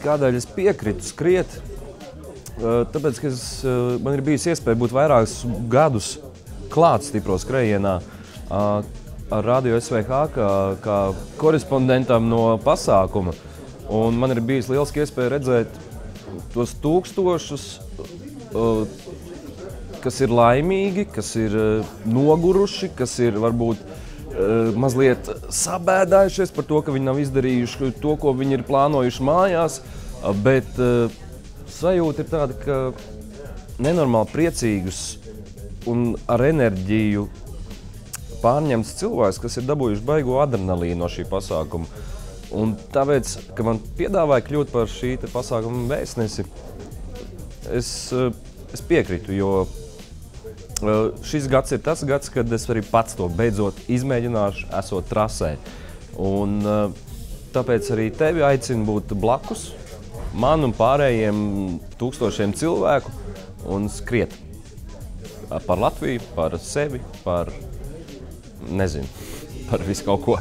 kādēļ es piekritu skriet? Tāpēc, ka man ir bijis iespēja būt vairākus gadus klāt stipro skrejienā ar Radio SVH kā korespondentam no pasākuma. Un man ir bijis lieliski iespēja redzēt tos tūkstošus, kas ir laimīgi, kas ir noguruši, kas ir varbūt mazliet sabēdājušies par to, ka viņi nav izdarījuši to, ko viņi ir plānojuši mājās, bet sajūta ir tāda, ka nenormāli priecīgus un ar enerģiju pārņemts cilvēks, kas ir dabūjuši baigo adrenalīnu no šī pasākuma. Un tāpēc, ka man piedāvāja kļūt par šī pasākuma vēstnesi, es piekritu, jo šis gads ir tas gads, kad es arī pats to beidzot izmēģināšu, esot trasē. Un tāpēc arī tevi aicinu būt blakus man un pārējiem tūkstošiem cilvēku un skriet par Latviju, par sevi, par, nezinu, par visu kaut ko.